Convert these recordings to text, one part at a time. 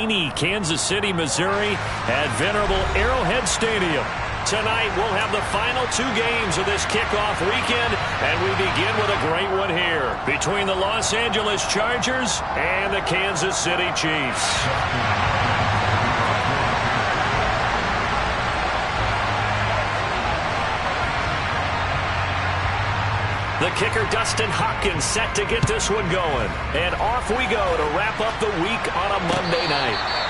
rainy Kansas City, Missouri at venerable Arrowhead Stadium. Tonight, we'll have the final 2 games of this kickoff weekend, and we begin with a great one here between the Los Angeles Chargers and the Kansas City Chiefs. The kicker, Dustin Hopkins, set to get this one going. And off we go to wrap up the week on a Monday night.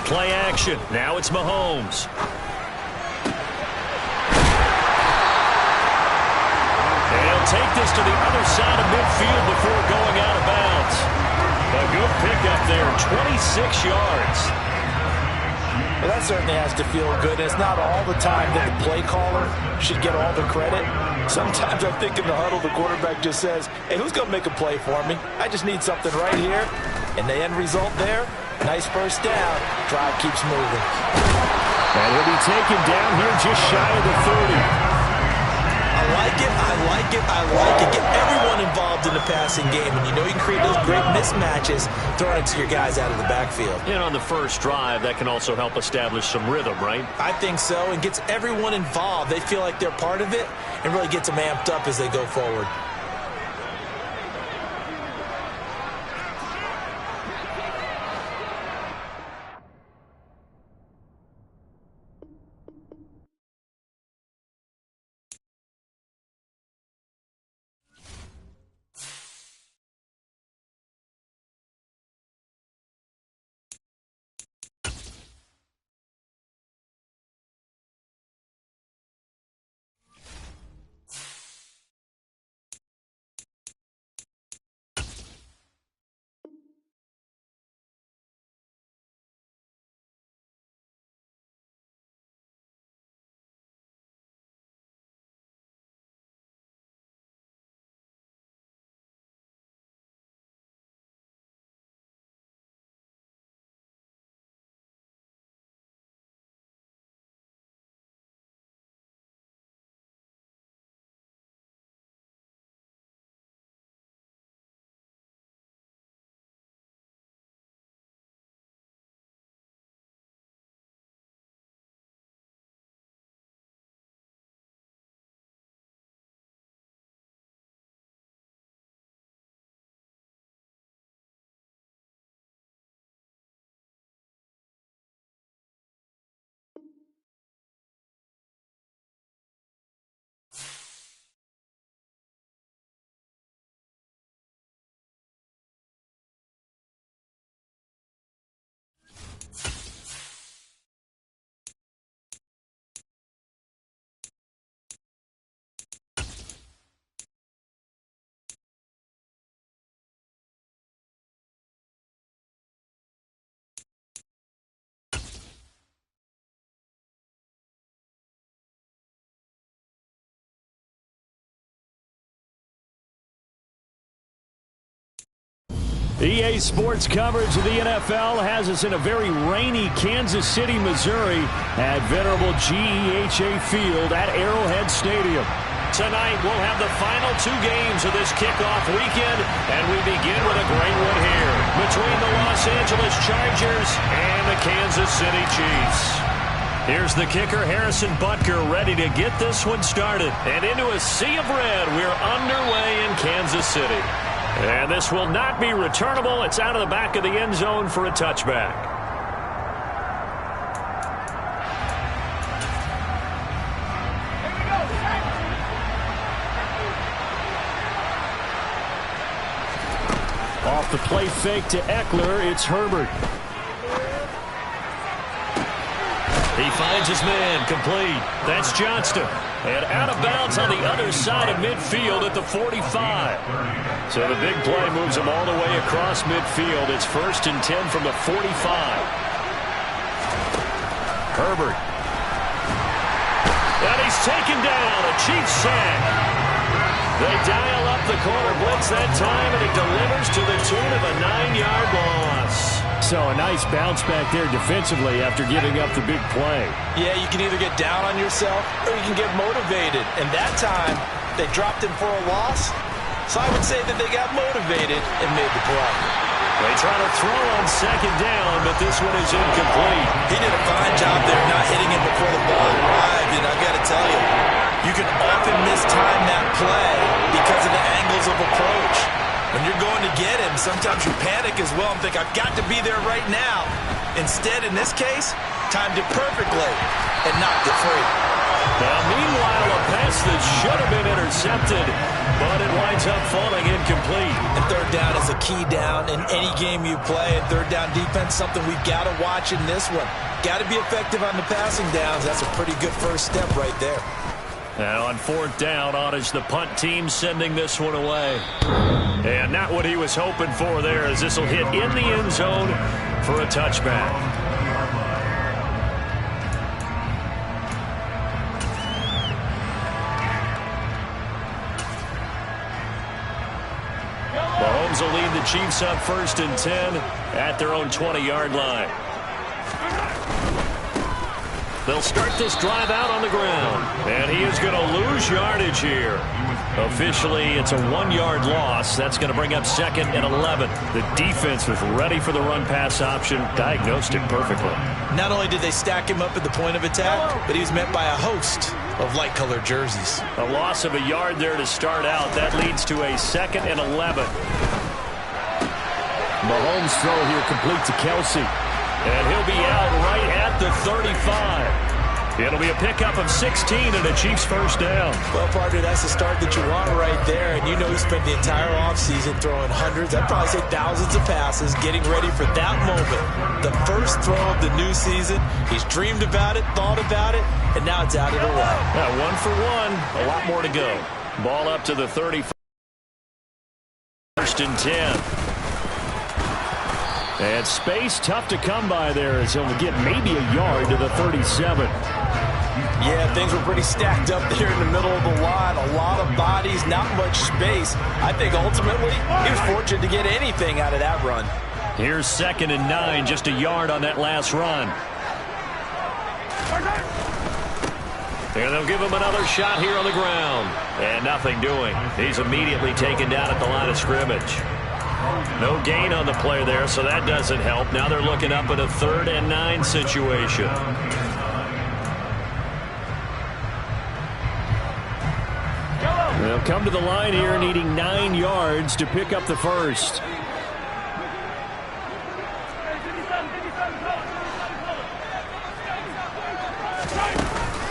Play action. Now it's Mahomes. And he'll take this to the other side of midfield before going out of bounds. A good pickup there, 26 yards. Well, that certainly has to feel good. It's not all the time that the play caller should get all the credit. Sometimes I think in the huddle, the quarterback just says, hey, who's going to make a play for me? I just need something right here. And the end result there, nice first down. Drive keeps moving. And he'll be taken down here just shy of the 30. I like it, I like it, I like it. Get everyone involved in the passing game. And you know you can create those great mismatches throwing it to your guys out of the backfield. And on the first drive, that can also help establish some rhythm, right? I think so, and gets everyone involved. They feel like they're part of it and really gets them amped up as they go forward. EA Sports coverage of the NFL has us in a very rainy Kansas City, Missouri at venerable GEHA Field at Arrowhead Stadium. Tonight, we'll have the final 2 games of this kickoff weekend, and we begin with a great one here between the Los Angeles Chargers and the Kansas City Chiefs. Here's the kicker, Harrison Butker, ready to get this one started. And into a sea of red, we're underway in Kansas City. And this will not be returnable. It's out of the back of the end zone for a touchback. Off the play fake to Eckler, it's Herbert. He finds his man, complete. That's Johnston. And out of bounds on the other side of midfield at the 45. So the big play moves him all the way across midfield. It's 1st and 10 from the 45. Herbert. And he's taken down. A Chiefs sack. They dial up the corner blitz that time, and he delivers to the tune of a 9-yard loss. So a nice bounce back there defensively after giving up the big play. Yeah, you can either get down on yourself or you can get motivated. And that time, they dropped him for a loss. So I would say that they got motivated and made the play. They try to throw on 2nd down, but this one is incomplete. He did a fine job there not hitting it before the ball arrived. And I've got to tell you, you can often mistime that play because of the angles of approach. When you're going to get him, sometimes you panic as well and think, I've got to be there right now. Instead, in this case, timed it perfectly and knocked it free. Now, meanwhile, a pass that should have been intercepted, but it winds up falling incomplete. And 3rd down is a key down in any game you play. And 3rd down defense, something we've got to watch in this one. Got to be effective on the passing downs. That's a pretty good first step right there. Now on 4th down, on is the punt team sending this one away. And not what he was hoping for there, as this will hit in the end zone for a touchback. Mahomes will lead the Chiefs up 1st and 10 at their own 20-yard line. They'll start this drive out on the ground. And he is going to lose yardage here. Officially, it's a 1-yard loss. That's going to bring up 2nd and 11. The defense was ready for the run-pass option, diagnosed it perfectly. Not only did they stack him up at the point of attack, but he was met by a host of light-colored jerseys. A loss of a yard there to start out. That leads to a 2nd and 11. Mahomes' throw here complete to Kelsey. And he'll be out right at the 35. It'll be a pickup of 16 and a Chiefs first down. Well, partner, that's the start that you want right there. And you know he spent the entire offseason throwing hundreds, I'd probably say thousands of passes, getting ready for that moment. The first throw of the new season. He's dreamed about it, thought about it, and now it's out of the way. Yeah, 1 for 1. A lot more to go. Ball up to the 31st and 10. And space tough to come by there as he'll get maybe a yard to the 37. Yeah, things were pretty stacked up there in the middle of the line. A lot of bodies, not much space. I think ultimately he was fortunate to get anything out of that run. Here's 2nd and 9, just a yard on that last run. And they'll give him another shot here on the ground. And nothing doing. He's immediately taken down at the line of scrimmage. No gain on the play there, so that doesn't help. Now they're looking up at a 3rd and 9 situation. They'll come to the line here needing 9 yards to pick up the first.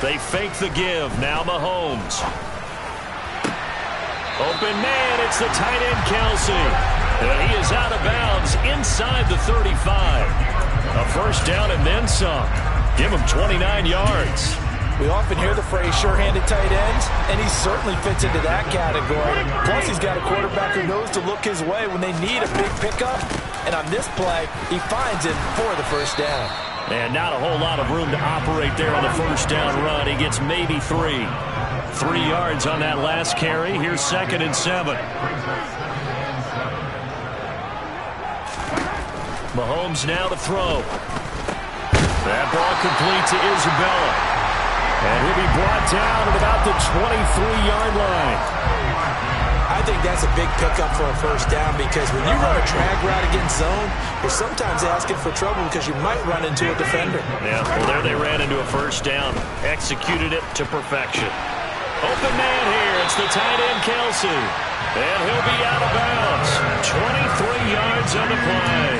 They fake the give. Now Mahomes. Open man, it's the tight end Kelsey. And he is out of bounds inside the 35. A first down and then some. Give him 29 yards. We often hear the phrase sure-handed tight ends, and he certainly fits into that category. Plus, he's got a quarterback who knows to look his way when they need a big pickup. And on this play, he finds it for the first down. And not a whole lot of room to operate there on the first down run. He gets maybe 3. 3 yards on that last carry. Here's 2nd and 7. Mahomes now to throw. That ball complete to Isabella. And he'll be brought down at about the 23-yard line. I think that's a big pickup for a first down because when you run a drag route against zone, you're sometimes asking for trouble because you might run into a defender. Yeah, well, there they ran into a first down. Executed it to perfection. Open man here. It's the tight end, Kelsey. And he'll be out of bounds. 23 yards on the play.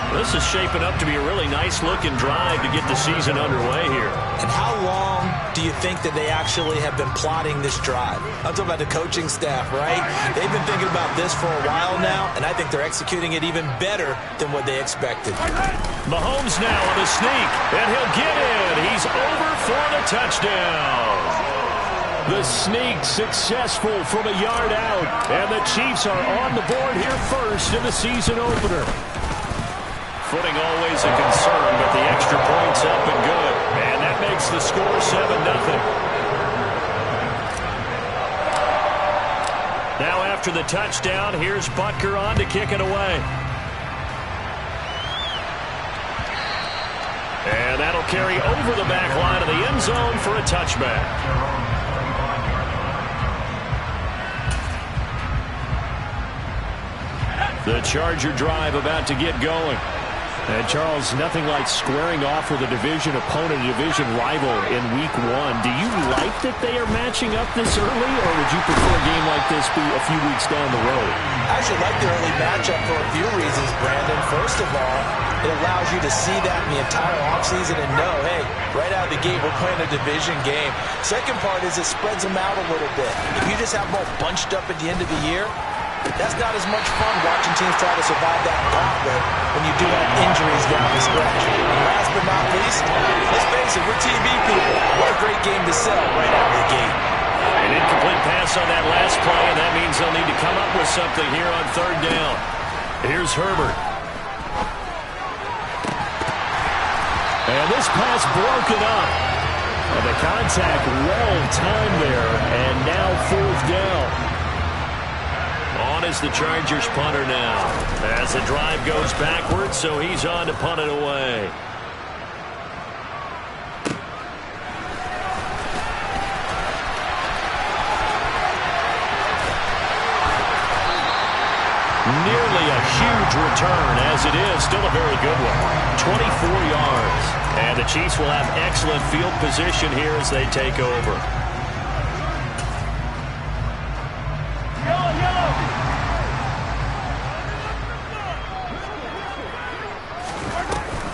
This is shaping up to be a really nice-looking drive to get the season underway here. And how long do you think that they actually have been plotting this drive? I'm talking about the coaching staff, right? They've been thinking about this for a while now, and I think they're executing it even better than what they expected. Mahomes now on the sneak, and he'll get in. He's over for the touchdown. The sneak successful from a yard out, and the Chiefs are on the board here first in the season opener. Footing always a concern, but the extra point's up and good. And that makes the score 7-0. Now after the touchdown, here's Butker on to kick it away. And that'll carry over the back line of the end zone for a touchback. The Charger drive about to get going. And, Charles, nothing like squaring off with a division opponent, a division rival in Week 1. Do you like that they are matching up this early, or would you prefer a game like this be a few weeks down the road? I actually like the early matchup for a few reasons, Brandon. First of all, it allows you to see that in the entire offseason and know, hey, right out of the gate, we're playing a division game. Second part is it spreads them out a little bit. If you just have them all bunched up at the end of the year, that's not as much fun watching teams try to survive that gauntlet when you do have injuries down the stretch. And last but not least, let's face it, we're TV people. What a great game to sell right out of the gate. An incomplete pass on that last play, and that means they'll need to come up with something here on third down. Here's Herbert. And this pass broken up. And the contact well timed there, and now fourth down. On is the Chargers punter now. As the drive goes backwards, so he's on to punt it away. Nearly a huge return, as it is still a very good one. 24 yards. And the Chiefs will have excellent field position here as they take over.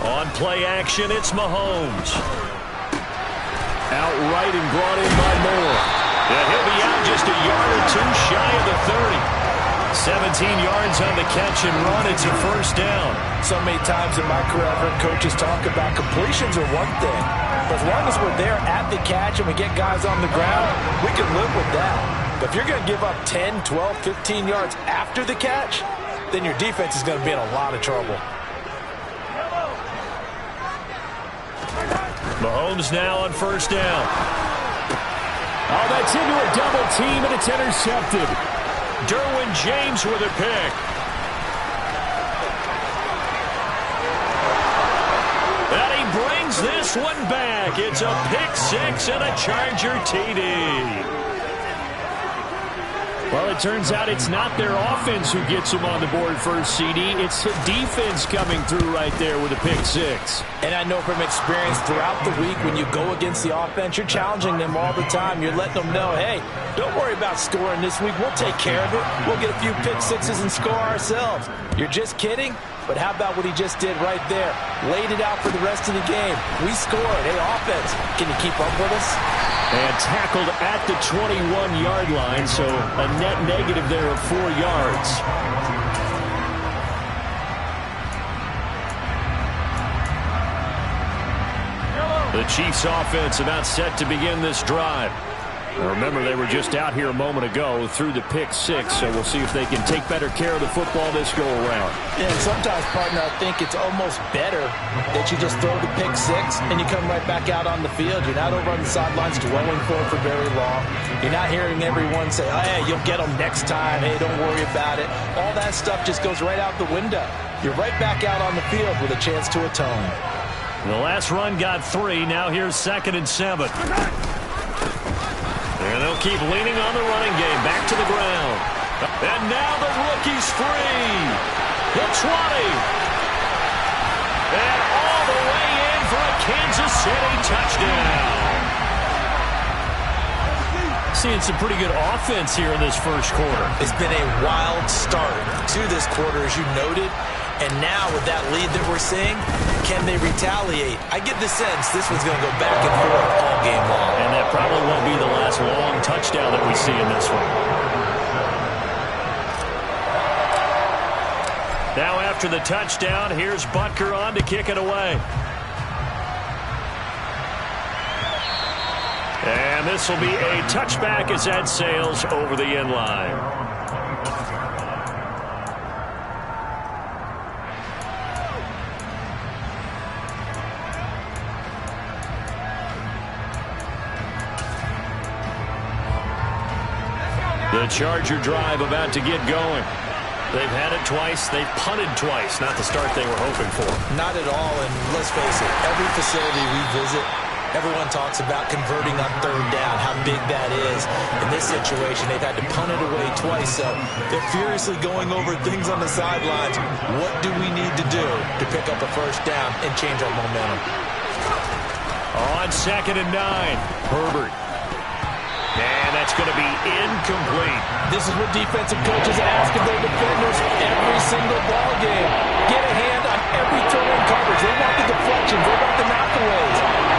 On play action, it's Mahomes. Outright and brought in by Moore. And he'll be out just a yard or two shy of the 30. 17 yards on the catch and run. It's a first down. So many times in my career, I've heard coaches talk about completions are one thing. But as long as we're there at the catch and we get guys on the ground, we can live with that. But if you're going to give up 10, 12, 15 yards after the catch, then your defense is going to be in a lot of trouble. Mahomes now on first down. Oh, that's into a double team, and it's intercepted. Derwin James with a pick. And he brings this one back. It's a pick six and a Charger TD. Well, it turns out it's not their offense who gets them on the board first, CD. It's the defense coming through right there with a pick six. And I know from experience throughout the week when you go against the offense, you're challenging them all the time. You're letting them know, hey, don't worry about scoring this week. We'll take care of it. We'll get a few pick sixes and score ourselves. You're just kidding? But how about what he just did right there? Laid it out for the rest of the game. We scored. Hey, offense, can you keep up with us? And tackled at the 21-yard line, so a net negative there of 4 yards. The Chiefs offense about set to begin this drive. Now remember, they were just out here a moment ago through the pick six, so we'll see if they can take better care of the football this go-around. Yeah, and sometimes, partner, I think it's almost better that you just throw the pick six and you come right back out on the field. You're not over on the sidelines dwelling for very long. You're not hearing everyone say, oh, hey, you'll get them next time. Hey, don't worry about it. All that stuff just goes right out the window. You're right back out on the field with a chance to atone. The last run got 3. Now here's 2nd and 7. And they'll keep leaning on the running game. Back to the ground. And now the rookie's free. The 20. And all the way in for a Kansas City touchdown. Seeing some pretty good offense here in this first quarter. It's been a wild start to this quarter, as you noted. And now with that lead that we're seeing, can they retaliate? I get the sense this one's going to go back and forth all game long. And that probably won't be the last long touchdown that we see in this one. Now after the touchdown, here's Butker on to kick it away. And this will be a touchback as that sails over the end line. The Charger drive about to get going. They've had it twice. They've punted twice. Not the start they were hoping for. Not at all, and let's face it, every facility we visit, everyone talks about converting on third down, how big that is. In this situation, they've had to punt it away twice, so they're furiously going over things on the sidelines. What do we need to do to pick up a first down and change our momentum? On 2nd and 9, Herbert. And that's going to be incomplete. This is what defensive coaches ask of their defenders every single ball game. Get a hand on every throw in coverage. They want the deflections. They want the knockaways.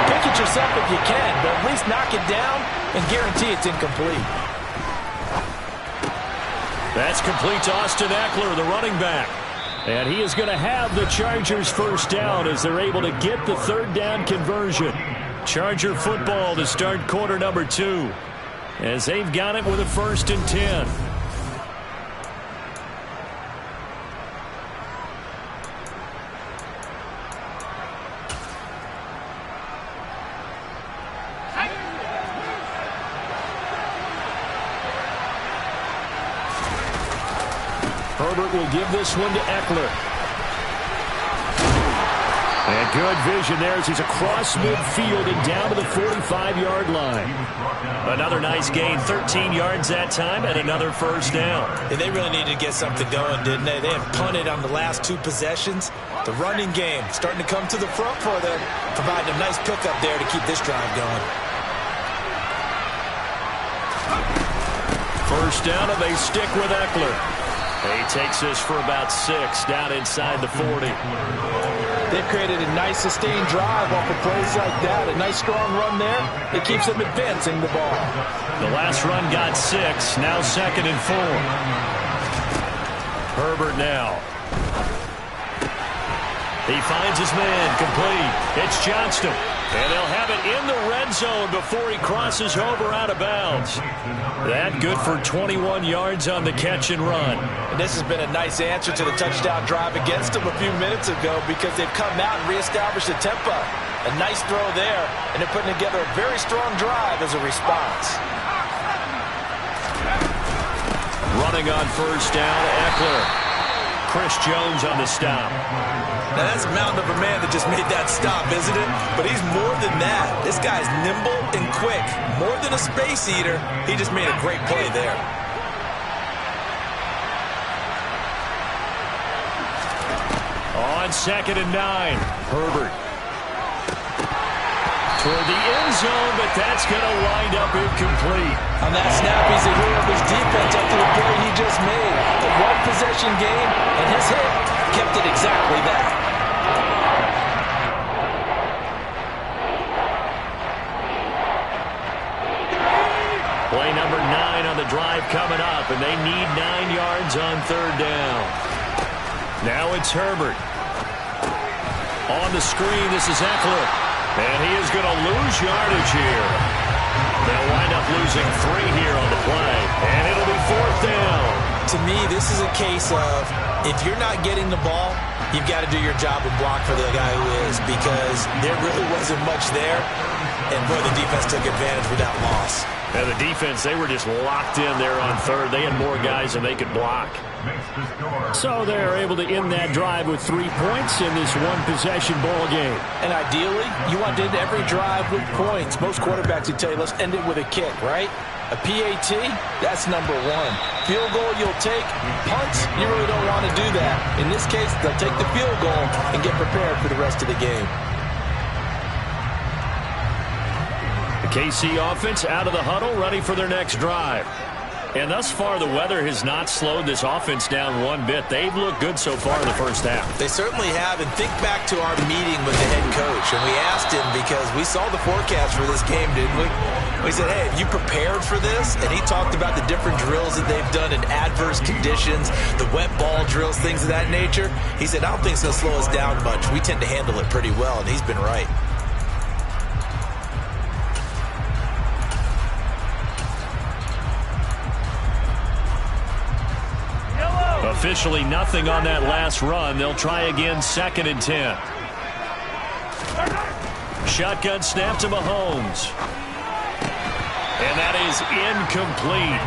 Pick it yourself if you can, but at least knock it down and guarantee it's incomplete. That's complete to Austin Ekeler, the running back. And he is going to have the Chargers first down as they're able to get the third down conversion. Charger football to start quarter number 2. As they've got it with a 1st and 10. Herbert will give this one to Ekeler. And good vision there as he's across midfield and down to the 45-yard line. Another nice gain, 13 yards that time, and another first down. And they really needed to get something going, didn't they? They had punted on the last 2 possessions. The running game starting to come to the front for them, providing a nice pickup there to keep this drive going. First down, and they stick with Ekeler. He takes this for about 6 down inside the 40. They've created a nice sustained drive off of plays like that. A nice strong run there. It keeps them advancing the ball. The last run got 6. Now 2nd and 4. Herbert now. He finds his man complete. It's Johnston. And they'll have it in the red zone before he crosses over out of bounds. That good for 21 yards on the catch and run. And this has been a nice answer to the touchdown drive against them a few minutes ago because they've come out and reestablished the tempo. A nice throw there, and they're putting together a very strong drive as a response. Running on first down, Ekeler. Chris Jones on the stop. Now, that's a mountain of a man that just made that stop, isn't it? But he's more than that. This guy's nimble and quick. More than a space eater, he just made a great play there. On 2nd and 9, Herbert. Toward the end zone, but that's going to wind up incomplete. On that snap, he's a hero of his defense after the play he just made. A one-possession game, and his hit kept it exactly that. Play number 9 on the drive coming up, and they need 9 yards on third down. Now it's Herbert. On the screen, this is Ekeler. And he is going to lose yardage here. They'll wind up losing 3 here on the play, and it'll be 4th down. To me, this is a case of if you're not getting the ball, you've got to do your job and block for the guy who is, because there really wasn't much there, and boy, the defense took advantage with that loss. And the defense, they were just locked in there on third. They had more guys than they could block. So they're able to end that drive with 3 points in this one-possession ball game. And ideally, you want to end every drive with points. Most quarterbacks would tell you, let's end it with a kick, right? A PAT, that's number 1. Field goal you'll take. Punts, you really don't want to do that. In this case, they'll take the field goal and get prepared for the rest of the game. The KC offense out of the huddle, ready for their next drive. And thus far, the weather has not slowed this offense down one bit. They've looked good so far in the first half. They certainly have. And think back to our meeting with the head coach. And we asked him, because we saw the forecast for this game, didn't we? We said, hey, have you prepared for this? And he talked about the different drills that they've done in adverse conditions, the wet ball drills, things of that nature. He said, I don't think it's going to slow us down much. We tend to handle it pretty well, and he's been right. Officially nothing on that last run. They'll try again, 2nd and 10. Shotgun snap to Mahomes. And that is incomplete.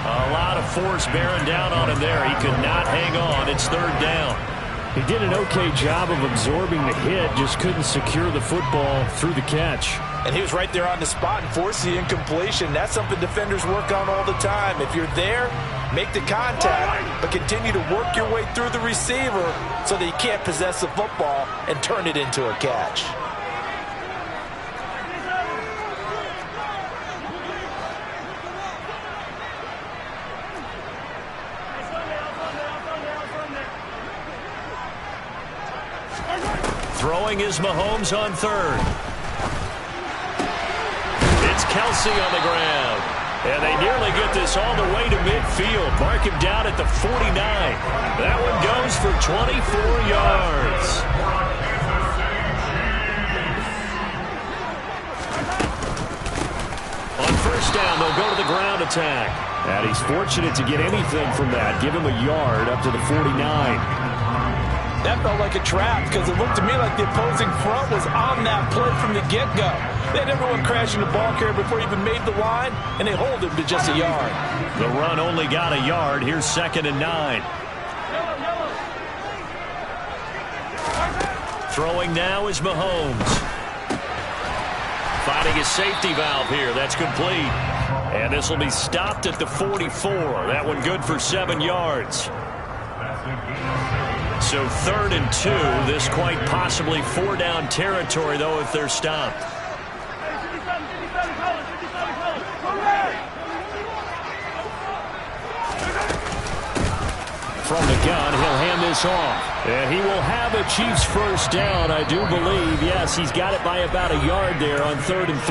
A lot of force bearing down on him there. He could not hang on. It's 3rd down. He did an okay job of absorbing the hit, just couldn't secure the football through the catch. And he was right there on the spot and forced the incompletion. That's something defenders work on all the time. If you're there, make the contact, but continue to work your way through the receiver so that you can't possess the football and turn it into a catch. Throwing is Mahomes on 3rd. It's Kelsey on the ground. And they nearly get this all the way to midfield. Mark him down at the 49. That one goes for 24 yards. On 1st down, they'll go to the ground attack. And he's fortunate to get anything from that. Give him a yard up to the 49. That felt like a trap because it looked to me like the opposing front was on that play from the get-go. They had everyone crashing the ball carrier before he even made the line, and they hold him to just a yard. The run only got a yard. Here's 2nd and 9. Throwing now is Mahomes. Finding his safety valve here. That's complete. And this will be stopped at the 44. That one good for 7 yards. So 3rd and 2. This quite possibly 4-down territory, though, if they're stopped. From the gun, he'll hand this off. And he will have a Chiefs 1st down, I do believe. Yes, he's got it by about a yard there on 3rd and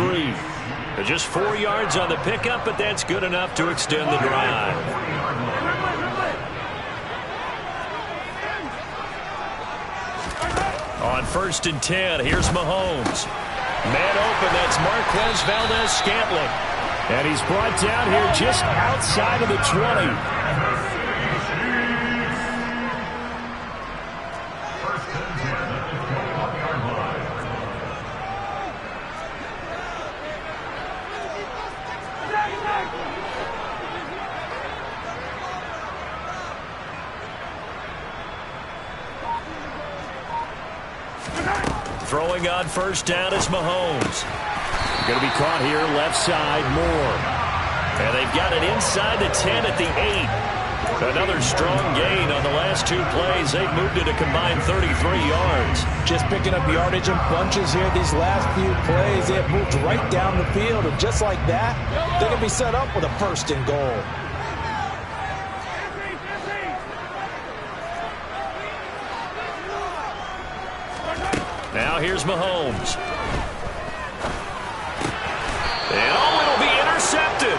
3. Just 4 yards on the pickup, but that's good enough to extend the drive. On 1st and 10, here's Mahomes. Man open, that's Marquez Valdes-Scantling. And he's brought down here just outside of the 20. Throwing on 1st down is Mahomes. Going to be caught here left side, Moore. And they've got it inside the 10 at the 8. Another strong gain on the last 2 plays. They've moved it a combined 33 yards. Just picking up yardage in bunches here these last few plays. They have moved right down the field. And just like that, they're going to be set up with a 1st and goal. Now here's Mahomes. And it'll be intercepted.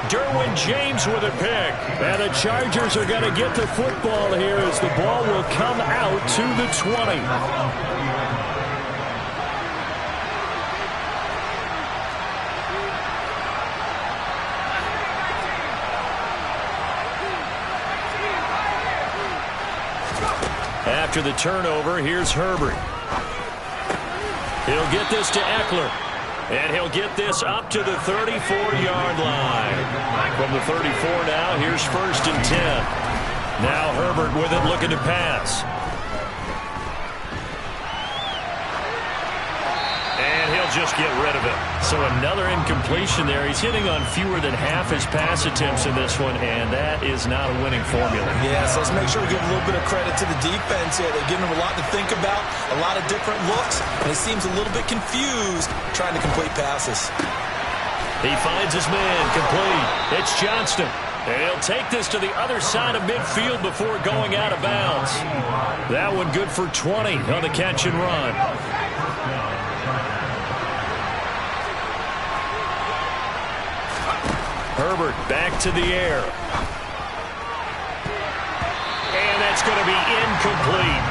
Derwin James with a pick. And the Chargers are going to get the football here as the ball will come out to the 20. After the turnover, here's Herbert. He'll get this to Eckler. And he'll get this up to the 34-yard line. From the 34 now, here's 1st and 10. Now Herbert with it, looking to pass. And he'll just get rid of it. So another incompletion there. He's hitting on fewer than half his pass attempts in this one, and that is not a winning formula. Yeah, so let's make sure we give a little bit of credit to the defense here. They're giving him a lot to think about, a lot of different looks, and he seems a little bit confused trying to complete passes. He finds his man, complete. It's Johnston. And he'll take this to the other side of midfield before going out of bounds. That one good for 20 on the catch and run. Herbert back to the air. And that's going to be incomplete.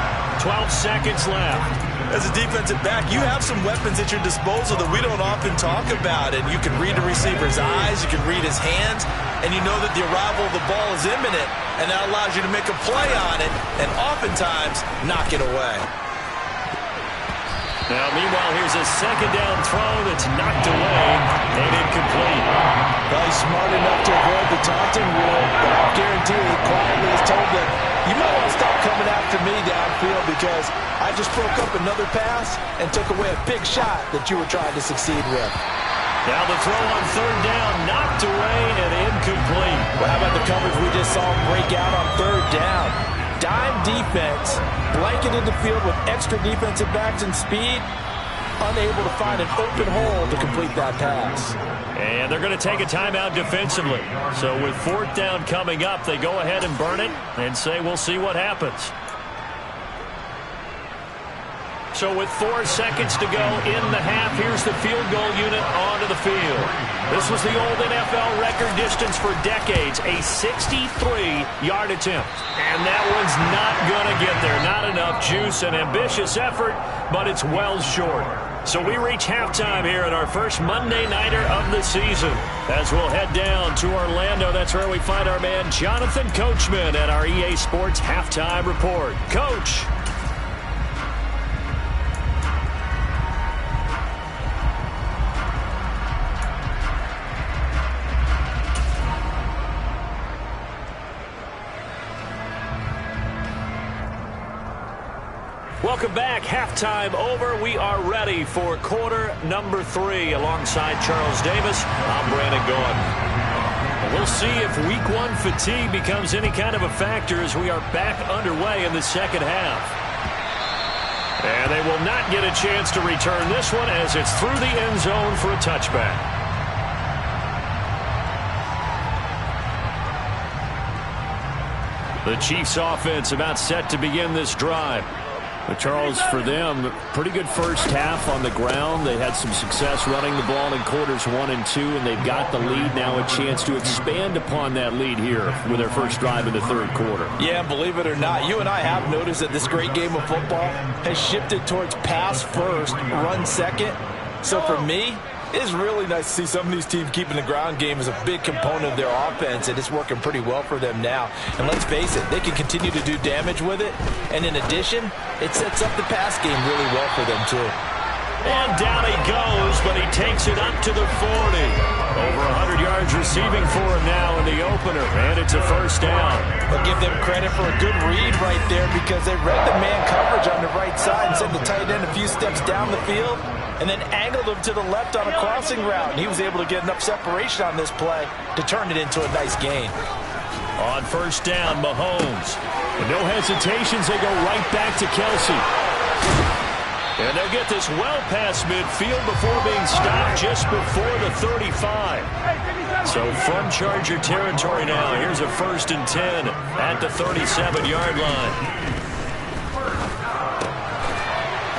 12 seconds left. As a defensive back, you have some weapons at your disposal that we don't often talk about. And you can read the receiver's eyes, you can read his hands, and you know that the arrival of the ball is imminent, and that allows you to make a play on it and oftentimes knock it away. Now, meanwhile, here's a second down throw that's knocked away and incomplete. Well, he's smart enough to avoid the taunting rule, but I'll guarantee he quietly has told them, you might want to stop coming after me downfield because I just broke up another pass and took away a big shot that you were trying to succeed with. Now the throw on third down, knocked away and incomplete. Well, how about the coverage we just saw break out on third down? Dime defense, blanketed the field with extra defensive backs and speed, unable to find an open hole to complete that pass. And they're going to take a timeout defensively. So with fourth down coming up, they go ahead and burn it and say we'll see what happens. So with 4 seconds to go in the half, here's the field goal unit onto the field. This was the old NFL record distance for decades, a 63-yard attempt. And that one's not going to get there. Not enough juice, an ambitious effort, but it's well short. So we reach halftime here at our first Monday Nighter of the season. As we'll head down to Orlando, that's where we find our man Jonathan Coachman at our EA Sports Halftime Report. Coach. Welcome back. Halftime over. We are ready for quarter number 3. Alongside Charles Davis, I'm Brandon Gaudin. We'll see if week 1 fatigue becomes any kind of a factor as we are back underway in the second half. And they will not get a chance to return this one as it's through the end zone for a touchback. The Chiefs offense about set to begin this drive. But Charles, for them, pretty good first half on the ground. They had some success running the ball in quarters 1 and 2, and they've got the lead now, a chance to expand upon that lead here with their first drive in the third quarter. Yeah, believe it or not, you and I have noticed that this great game of football has shifted towards pass first, run second. So for me, it's really nice to see some of these teams keeping the ground game as a big component of their offense, and it's working pretty well for them now. And let's face it, they can continue to do damage with it. And in addition, it sets up the pass game really well for them, too. And down he goes, but he takes it up to the 40. Over 100 yards receiving for him now in the opener, and it's a first down. I'll give them credit for a good read right there because they read the man coverage on the right side and sent the tight end a few steps down the field and then angled him to the left on a crossing route. And he was able to get enough separation on this play to turn it into a nice gain. On first down, Mahomes. And no hesitations, they go right back to Kelsey. And they'll get this well past midfield before being stopped just before the 35. So from Charger territory now, here's a 1st and 10 at the 37-yard line.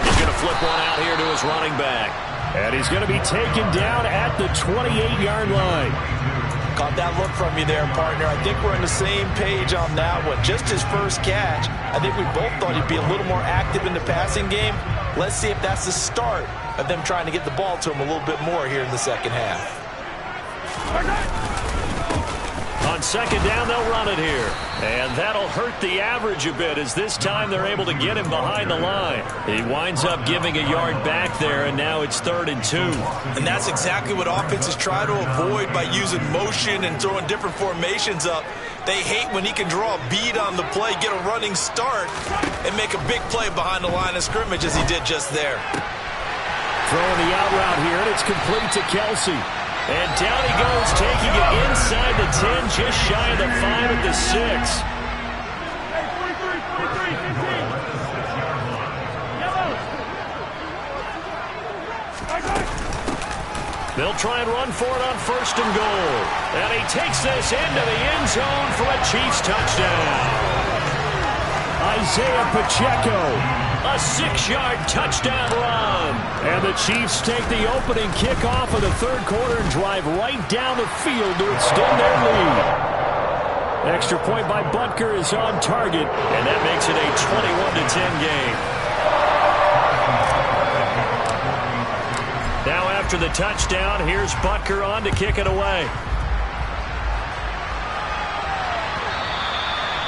He's going to flip one out here to his running back. And he's going to be taken down at the 28-yard line. Caught that look from you there, partner. I think we're on the same page on that one. Just his first catch. I think we both thought he'd be a little more active in the passing game. Let's see if that's the start of them trying to get the ball to him a little bit more here in the second half. On second down, they'll run it here. And that'll hurt the average a bit as this time they're able to get him behind the line. He winds up giving a yard back there, and now it's 3rd and 2. And that's exactly what offenses try to avoid by using motion and throwing different formations up. They hate when he can draw a bead on the play, get a running start, and make a big play behind the line of scrimmage as he did just there. Throwing the out route here, and it's complete to Kelsey. And down he goes, taking it inside the 10, just shy of the 5 at the 6. They'll try and run for it on 1st and goal. And he takes this into the end zone for a Chiefs touchdown. Isaiah Pacheco, a 6-yard touchdown run. And the Chiefs take the opening kickoff of the 3rd quarter and drive right down the field to extend their lead. Extra point by Butker is on target, and that makes it a 21-10 game. Now after the touchdown, here's Butker on to kick it away.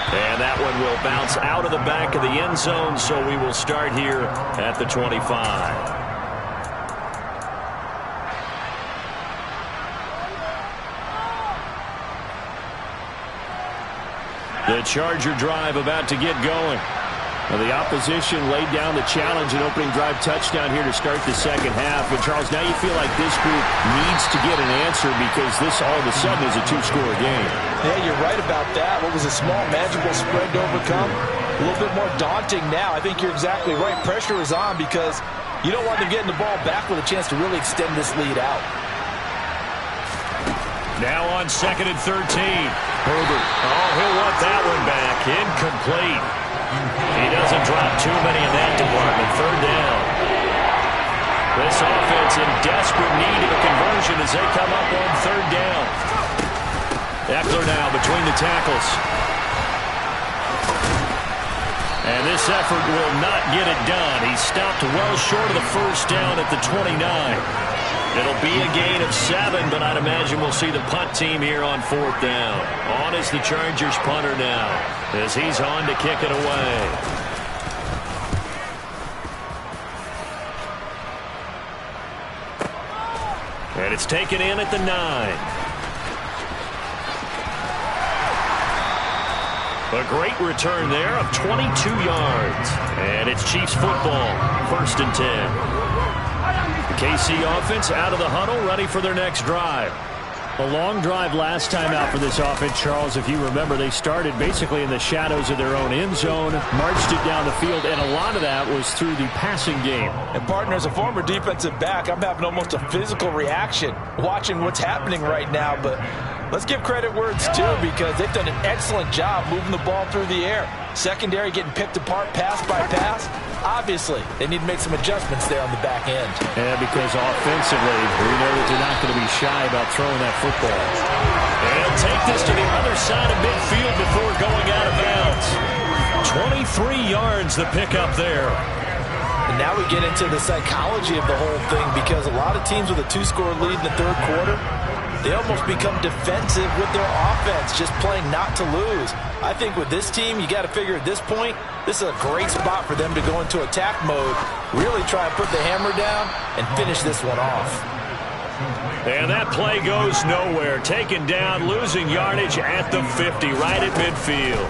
And that one will bounce out of the back of the end zone, so we will start here at the 25. The Charger drive about to get going. Well, the opposition laid down the challenge and opening drive touchdown here to start the 2nd half. And, Charles, now you feel like this group needs to get an answer because this all of a sudden is a 2-score game. Yeah, you're right about that. What was a small, manageable spread to overcome? A little bit more daunting now. I think you're exactly right. Pressure is on because you don't want them getting the ball back with a chance to really extend this lead out. Now on 2nd and 13. Herbert. Oh, he'll want that one back. Incomplete. He doesn't drop too many in that department. 3rd down. This offense in desperate need of a conversion as they come up on 3rd down. Eckler now between the tackles. And this effort will not get it done. He stopped well short of the 1st down at the 29. It'll be a gain of 7, but I'd imagine we'll see the punt team here on 4th down. On is the Chargers punter now as he's on to kick it away. And it's taken in at the 9. A great return there of 22 yards. And it's Chiefs football, 1st and 10. KC offense out of the huddle, ready for their next drive. A long drive last time out for this offense, Charles. If you remember, they started basically in the shadows of their own end zone, marched it down the field, and a lot of that was through the passing game. And, partner, as a former defensive back, I'm having almost a physical reaction watching what's happening right now. But let's give credit where it's due because they've done an excellent job moving the ball through the air. Secondary getting picked apart pass by pass. Obviously, they need to make some adjustments there on the back end. Yeah, because offensively, we know that they're not going to be shy about throwing that football. And he'll take this to the other side of midfield before going out of bounds. 23 yards the pickup there. And now we get into the psychology of the whole thing because a lot of teams with a 2-score lead in the 3rd quarter, they almost become defensive with their offense, just playing not to lose. I think with this team, you got to figure at this point, this is a great spot for them to go into attack mode, really try and put the hammer down and finish this one off. And that play goes nowhere. Taken down, losing yardage at the 50, right at midfield.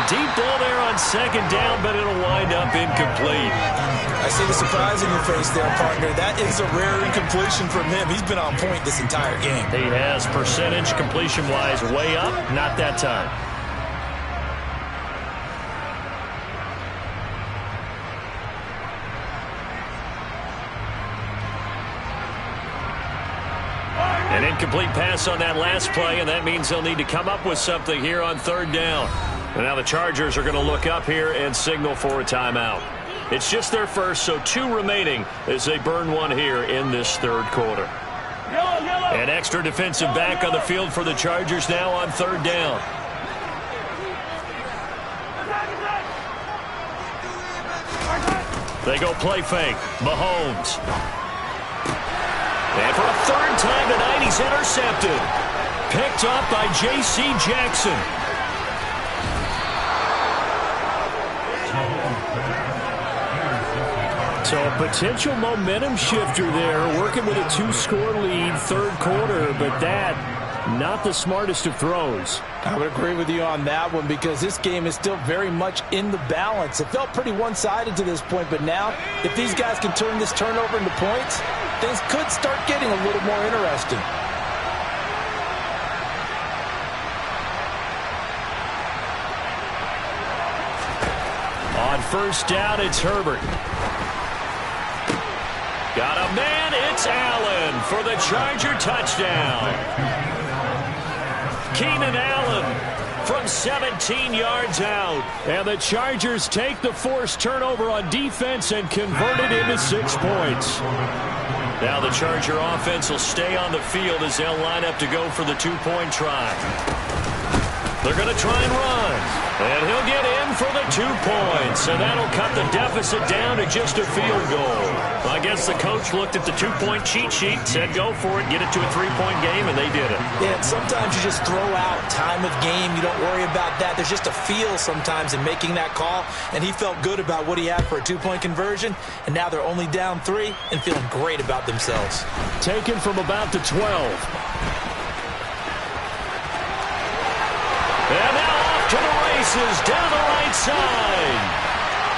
Deep ball there on 2nd down, but it'll wind up incomplete. I see the surprise in your face there, partner. That is a rare incompletion from him. He's been on point this entire game. He has percentage completion-wise way up, not that time. An incomplete pass on that last play, and that means they'll need to come up with something here on 3rd down. And now the Chargers are going to look up here and signal for a timeout. It's just their first, so 2 remaining as they burn one here in this 3rd quarter. An extra defensive back on the field for the Chargers now on 3rd down. They go play fake. Mahomes. And for a 3rd time tonight, he's intercepted. Picked up by J.C. Jackson. So a potential momentum shifter there, working with a 2-score lead, 3rd quarter, but that, not the smartest of throws. I would agree with you on that one because this game is still very much in the balance. It felt pretty one-sided to this point, but now, if these guys can turn this turnover into points, things could start getting a little more interesting. On first down, it's Herbert. Got a man, it's Allen for the Charger touchdown. Keenan Allen from 17 yards out. And the Chargers take the forced turnover on defense and convert it into 6 points. Now the Charger offense will stay on the field as they'll line up to go for the 2-point try. They're going to try and run. And he'll get in for the 2 points. And that'll cut the deficit down to just a field goal. I guess the coach looked at the 2-point cheat sheet, said go for it, get it to a 3-point game, and they did it. Yeah, and sometimes you just throw out time of game. You don't worry about that. There's just a feel sometimes in making that call. And he felt good about what he had for a 2-point conversion. And now they're only down 3 and feeling great about themselves. Taken from about the 12. And now off to the races down the right side.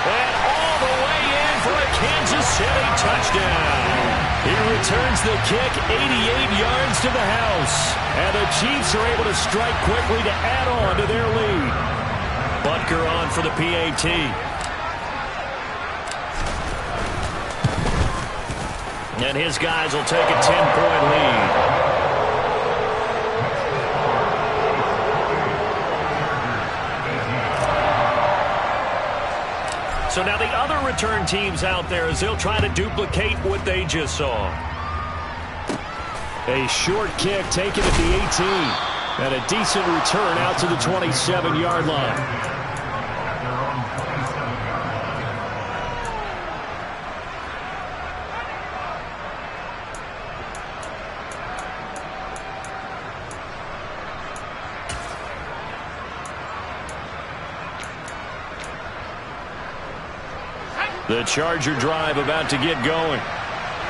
And all the way in for a Kansas City touchdown. He returns the kick 88 yards to the house. And the Chiefs are able to strike quickly to add on to their lead. Butker on for the PAT. And his guys will take a 10-point lead. So now the other return teams out there as they'll try to duplicate what they just saw. A short kick taken at the 18. And a decent return out to the 27-yard line. The Charger drive about to get going.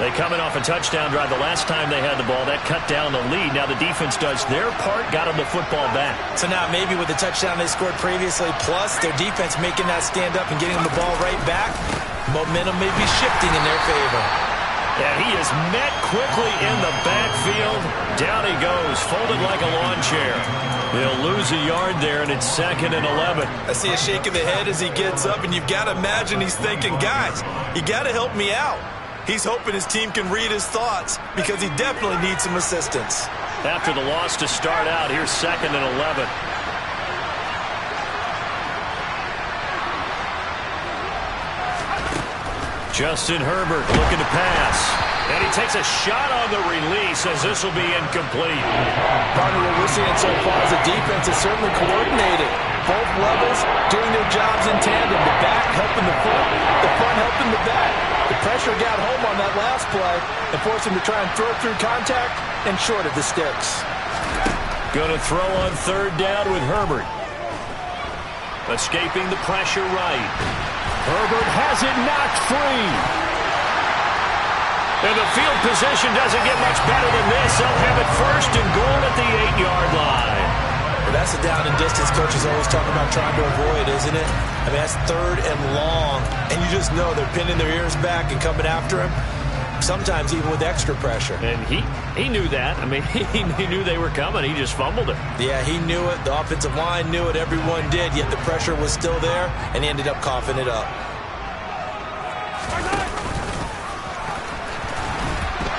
They coming off a touchdown drive the last time they had the ball. That cut down the lead. Now the defense does their part, got them the football back. So now maybe with the touchdown they scored previously, plus their defense making that stand up and getting them the ball right back, momentum may be shifting in their favor. And he is met quickly in the backfield. Down he goes, folded like a lawn chair. He'll lose a yard there, and it's 2nd and 11. I see a shake of the head as he gets up, and you've got to imagine he's thinking, guys, you got to help me out. He's hoping his team can read his thoughts because he definitely needs some assistance. After the loss to start out, here's 2nd and 11. Justin Herbert looking to pass. And he takes a shot on the release as this will be incomplete. Partner, what we're seeing so far is the defense is certainly coordinated. Both levels doing their jobs in tandem. The back helping the front helping the back. The pressure got home on that last play and forced him to try and throw through contact and short of the sticks. Going to throw on 3rd down with Herbert. Escaping the pressure right. Herbert has it knocked free. And the field position doesn't get much better than this. They'll have it 1st and goal at the 8-yard line. Well, that's the down and distance coaches always talk about trying to avoid, isn't it? I mean, that's 3rd and long. And you just know they're pinning their ears back and coming after him. Sometimes even with extra pressure. And he knew that. I mean, he knew they were coming. He just fumbled it. Yeah, he knew it. The offensive line knew it. Everyone did. Yet the pressure was still there, and he ended up coughing it up.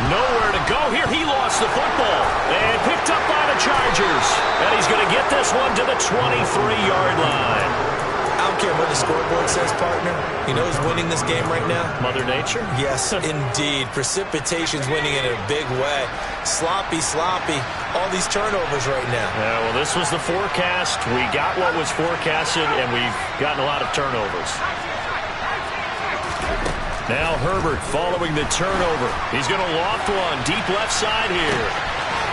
Nowhere to go here. He lost the football. And picked up by the Chargers. And he's going to get this one to the 23-yard line. I don't care what the scoreboard says, partner. You know who's winning this game right now? Mother Nature? Yes, indeed. Precipitation's winning in a big way. Sloppy. All these turnovers right now. Yeah, well, this was the forecast. We got what was forecasted, and we've gotten a lot of turnovers. Now Herbert following the turnover. He's going to loft one deep left side here.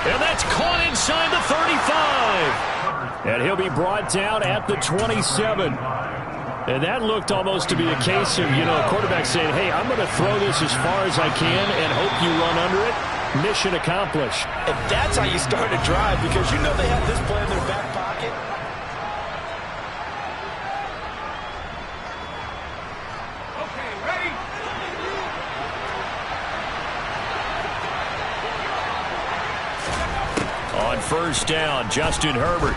And that's caught inside the 35. And he'll be brought down at the 27. And that looked almost to be a case of, a quarterback saying, hey, I'm going to throw this as far as I can and hope you run under it. Mission accomplished. And that's how you start a drive because you know they have this play in their back pocket. On first down, Justin Herbert.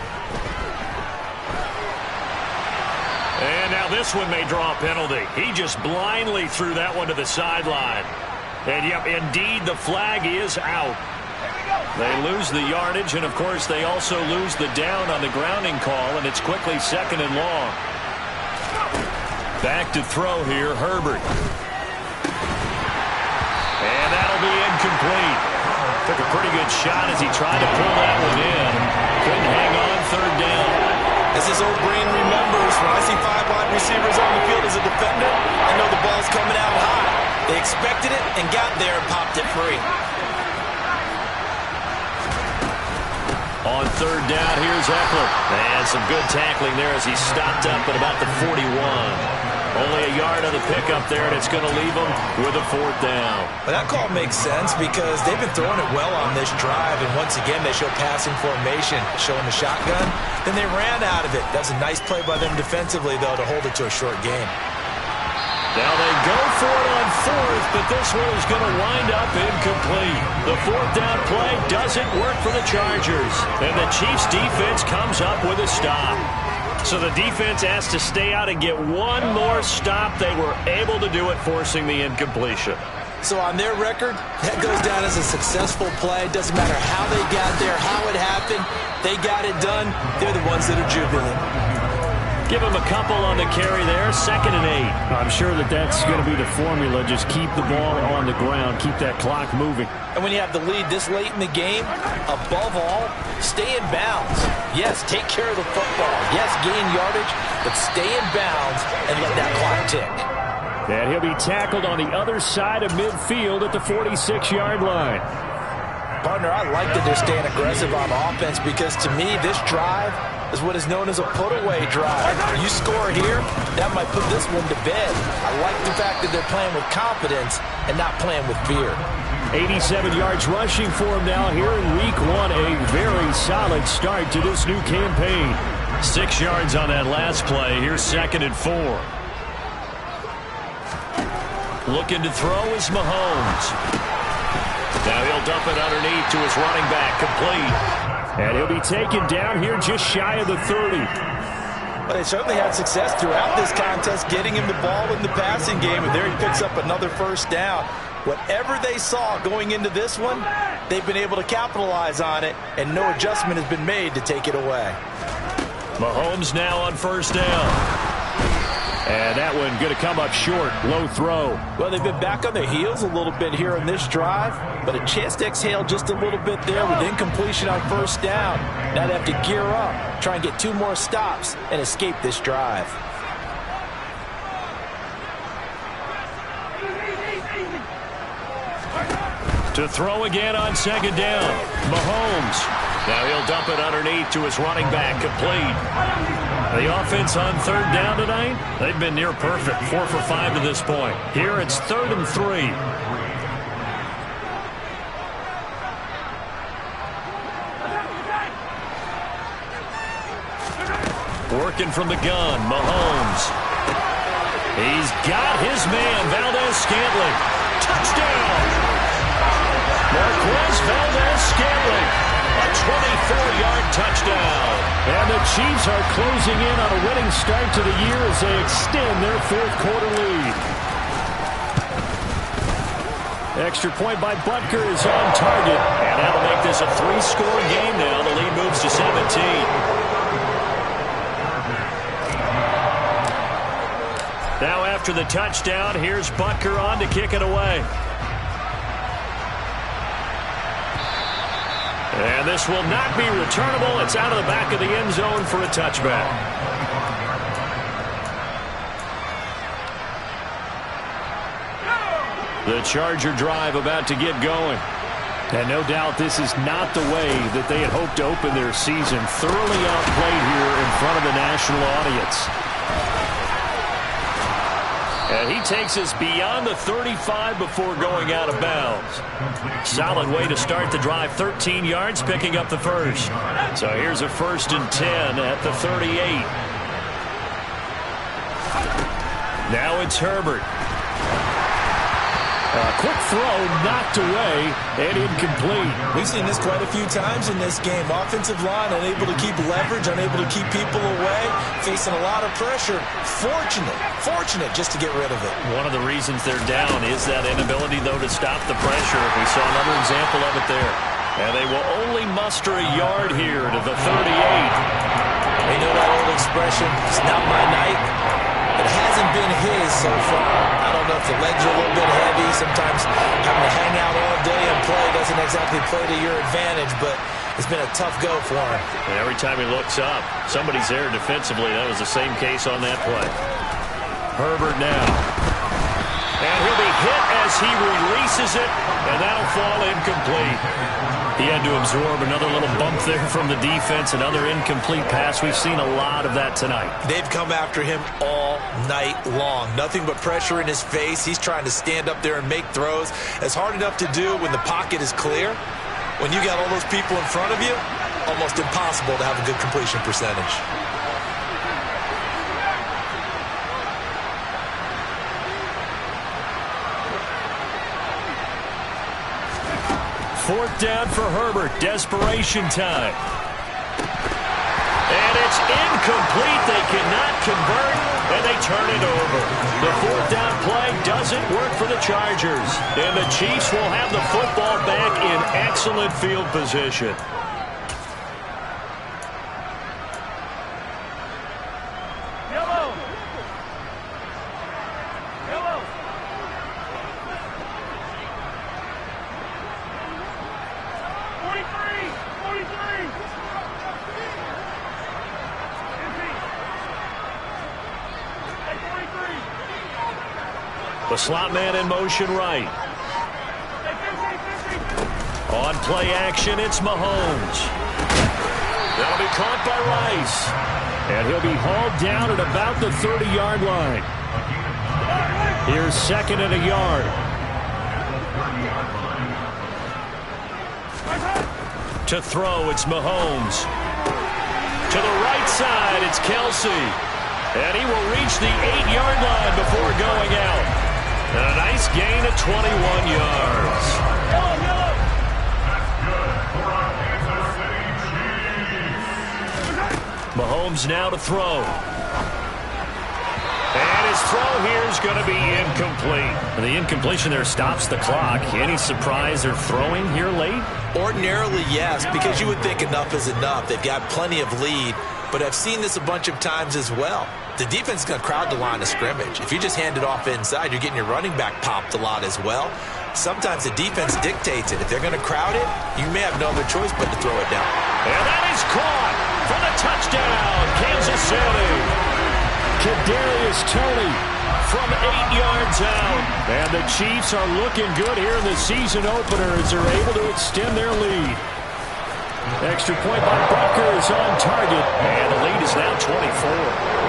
And now Now this one may draw a penalty. He just blindly threw that one to the sideline. And, yep, indeed, the flag is out. They lose the yardage, and, of course, they also lose the down on the grounding call, and it's quickly 2nd and long. Back to throw here, Herbert. And that'll be incomplete. Took a pretty good shot as he tried to pull that one in. Couldn't hang on 3rd down. As his old brain remembers, when I see 5 wide receivers on the field as a defender, I know the ball's coming out high. They expected it and got there and popped it free. On 3rd down, here's Eckler. And some good tackling there as he stopped up at about the 41. Only a yard on the pickup there, and it's going to leave him with a 4th down. Well, that call makes sense because they've been throwing it well on this drive, and once again, they show passing formation, showing the shotgun. Then they ran out of it. That's a nice play by them defensively, though, to hold it to a short game. Now they go for it on 4th, but this one is going to wind up incomplete. The 4th down play doesn't work for the Chargers, and the Chiefs defense comes up with a stop. So the defense has to stay out and get one more stop. They were able to do it, forcing the incompletion. So on their record, that goes down as a successful play. Doesn't matter how they got there, how it happened. They got it done. They're the ones that are jubilant. Give him a couple on the carry there, 2nd and 8. I'm sure that's going to be the formula. Just keep the ball on the ground. Keep that clock moving. And when you have the lead this late in the game, above all, stay in bounds. Yes, take care of the football. Yes, gain yardage, but stay in bounds and let that clock tick. And he'll be tackled on the other side of midfield at the 46-yard line. Partner, I like that they're staying aggressive on offense because to me, this drive is what is known as a put-away drive. You score here, that might put this one to bed. I like the fact that they're playing with confidence and not playing with fear. 87 yards rushing for him now here in Week 1. A very solid start to this new campaign. 6 yards on that last play. Here's 2nd and 4. Looking to throw is Mahomes. Now he'll dump it underneath to his running back, complete. And he'll be taken down here just shy of the 30. Well, they certainly had success throughout this contest getting him the ball in the passing game, and there he picks up another 1st down. Whatever they saw going into this one, they've been able to capitalize on it, and no adjustment has been made to take it away. Mahomes now on 1st down. And that one going to come up short. Low throw. Well, they've been back on their heels a little bit here on this drive, but a chance to exhale just a little bit there with incompletion on 1st down. Now they have to gear up, try and get 2 more stops, and escape this drive. To throw again on 2nd down. Mahomes. Now he'll dump it underneath to his running back, complete. The offense on 3rd down tonight, they've been near perfect, 4 for 5 to this point. Here it's 3rd and 3. Working from the gun, Mahomes. He's got his man, Valdez-Scantling. Touchdown! Marquez Valdez-Scantling, a 24-yard touchdown. And the Chiefs are closing in on a winning start to the year as they extend their 4th quarter lead. Extra point by Butker is on target. And that'll make this a 3-score game now. The lead moves to 17. Now after the touchdown, here's Butker on to kick it away. And this will not be returnable. It's out of the back of the end zone for a touchback. The Charger drive about to get going. And no doubt this is not the way that they had hoped to open their season. Thoroughly outplayed here in front of the national audience. And he takes us beyond the 35 before going out of bounds. Solid way to start the drive. 13 yards, picking up the first. So here's a 1st and 10 at the 38. Now it's Herbert. Quick throw, knocked away, and incomplete. We've seen this quite a few times in this game. Offensive line unable to keep leverage, unable to keep people away, facing a lot of pressure. Fortunate just to get rid of it. One of the reasons they're down is that inability, though, to stop the pressure. We saw another example of it there. And they will only muster a yard here to the 38. They know that old expression, it's not my night. It hasn't been his so far. I don't know if the legs are a little bit heavy. Sometimes having to hang out all day and play doesn't exactly play to your advantage, but it's been a tough go for him. And every time he looks up, somebody's there defensively. That was the same case on that play. Herbert now. And he'll be hit as he releases it, and that'll fall incomplete. He had to absorb another little bump there from the defense, another incomplete pass. We've seen a lot of that tonight. They've come after him all night long. Nothing but pressure in his face. He's trying to stand up there and make throws. It's hard enough to do when the pocket is clear. When you got all those people in front of you, almost impossible to have a good completion percentage. Fourth down for Herbert. Desperation time. And it's incomplete. They cannot convert, and they turn it over. The fourth down play doesn't work for the Chargers. And the Chiefs will have the football back in excellent field position. The slot man in motion right. On play action, it's Mahomes. That'll be caught by Rice. And he'll be hauled down at about the 30-yard line. Here's second and a yard. To throw, it's Mahomes. To the right side, it's Kelsey. And he will reach the 8-yard line before going out. And a nice gain of 21 yards. Mahomes now to throw. And his throw here is going to be incomplete. And the incompletion there stops the clock. Any surprise they're throwing here late? Ordinarily, yes, because you would think enough is enough. They've got plenty of lead, but I've seen this a bunch of times as well. The defense is going to crowd the line of scrimmage. If you just hand it off inside, you're getting your running back popped a lot as well. Sometimes the defense dictates it. If they're going to crowd it, you may have no other choice but to throw it down. And that is caught for the touchdown, Kansas City. Kadarius Toney from 8 yards out. And the Chiefs are looking good here in the season opener as they're able to extend their lead. Extra point by Butker is on target, and the lead is now 24.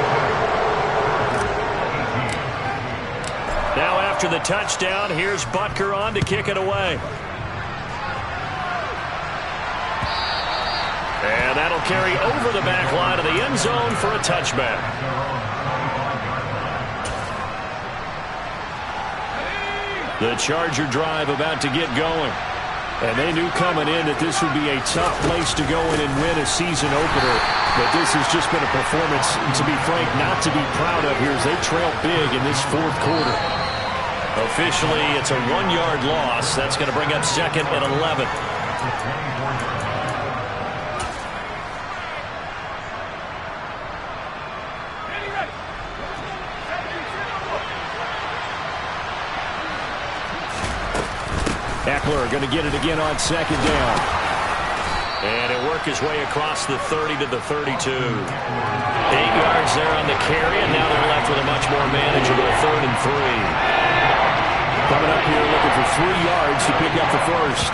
Now after the touchdown, here's Butker on to kick it away. And that'll carry over the back line of the end zone for a touchback. The Charger drive about to get going. And they knew coming in that this would be a tough place to go in and win a season opener. But this has just been a performance, to be frank, not to be proud of here as they trail big in this fourth quarter. Officially, it's a 1-yard loss. That's going to bring up second and 11. Eckler going to get it again on second down. And he'll work his way across the 30 to the 32. 8 yards there on the carry, and now they're left with a much more manageable 3rd and 3. Coming up here looking for 3 yards to pick up the first.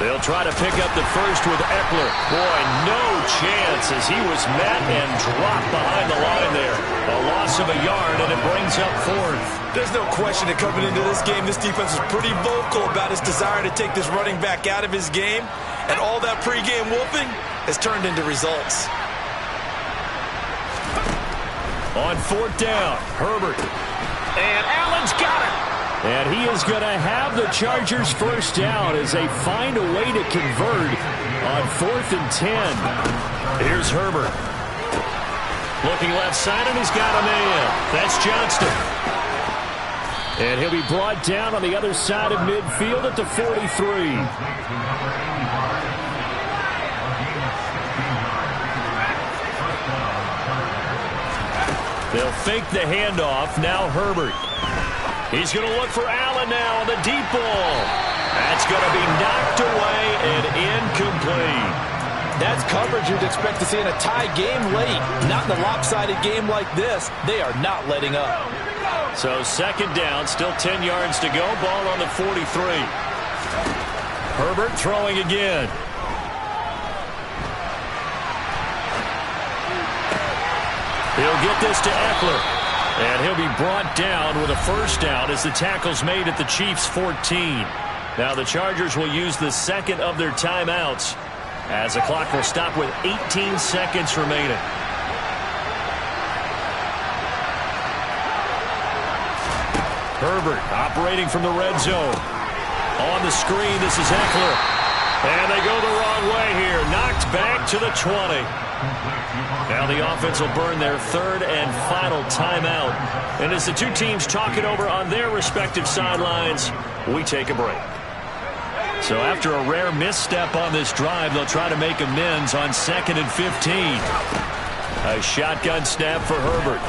They'll try to pick up the first with Eckler. Boy, no chance as he was met and dropped behind the line there. A loss of a yard, and it brings up 4th. There's no question that coming into this game, this defense is pretty vocal about his desire to take this running back out of his game. And all that pregame wolfing has turned into results. On 4th down, Herbert. And Allen's got it. And he is going to have the Chargers first down as they find a way to convert on 4th and 10. Here's Herbert. Looking left side, and he's got a man. That's Johnston. And he'll be brought down on the other side of midfield at the 43. They'll fake the handoff. Now Herbert. He's going to look for Allen now on the deep ball. That's going to be knocked away and incomplete. That's coverage you'd expect to see in a tie game late. Not in a lopsided game like this. They are not letting up. So 2nd down, still 10 yards to go. Ball on the 43. Herbert throwing again. He'll get this to Eckler. And he'll be brought down with a first down as the tackle's made at the Chiefs' 14. Now the Chargers will use the 2nd of their timeouts as the clock will stop with 18 seconds remaining. Herbert operating from the red zone. On the screen, this is Eckler. And they go the wrong way here. Knocked back to the 20. Now the offense will burn their 3rd and final timeout. And as the two teams talk it over on their respective sidelines, we take a break. So after a rare misstep on this drive, they'll try to make amends on 2nd and 15. A shotgun snap for Herbert.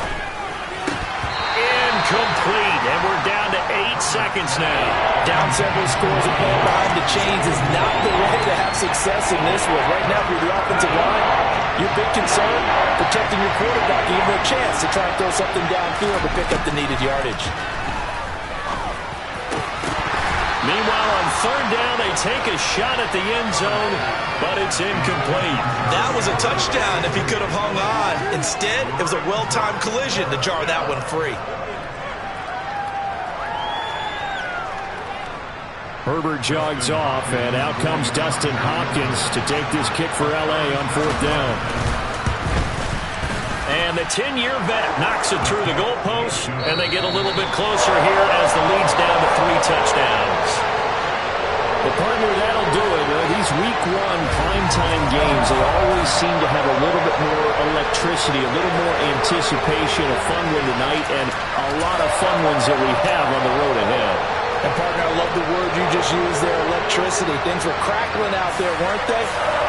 Incomplete, and we're down to 8 seconds now. Down several scores and playing behind the chains is not the way to have success in this one. Right now, for the offensive line, your big concern, protecting your quarterback, give him a chance to try and throw something downfield to pick up the needed yardage. Meanwhile, on 3rd down, they take a shot at the end zone, but it's incomplete. That was a touchdown if he could have hung on. Instead, it was a well-timed collision to jar that one free. Herbert jogs off, and out comes Dustin Hopkins to take this kick for L.A. on 4th down. And the 10-year vet knocks it through the goalpost, and they get a little bit closer here as the lead's down to 3 touchdowns. The partner, that'll do it. These Week 1 primetime games, they always seem to have a little bit more electricity, a little more anticipation, a fun one tonight, and a lot of fun ones that we have on the road ahead. And, partner, I love the word you just used there, electricity. Things were crackling out there, weren't they?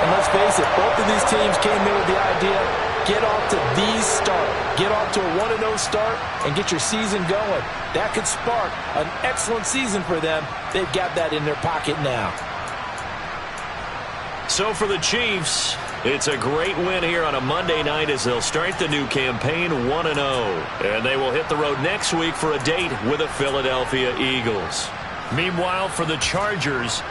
And let's face it, both of these teams came in with the idea, get off to the start. Get off to a 1-0 start and get your season going. That could spark an excellent season for them. They've got that in their pocket now. So for the Chiefs, it's a great win here on a Monday night as they'll start the new campaign 1-0. And they will hit the road next week for a date with the Philadelphia Eagles. Meanwhile, for the Chargers...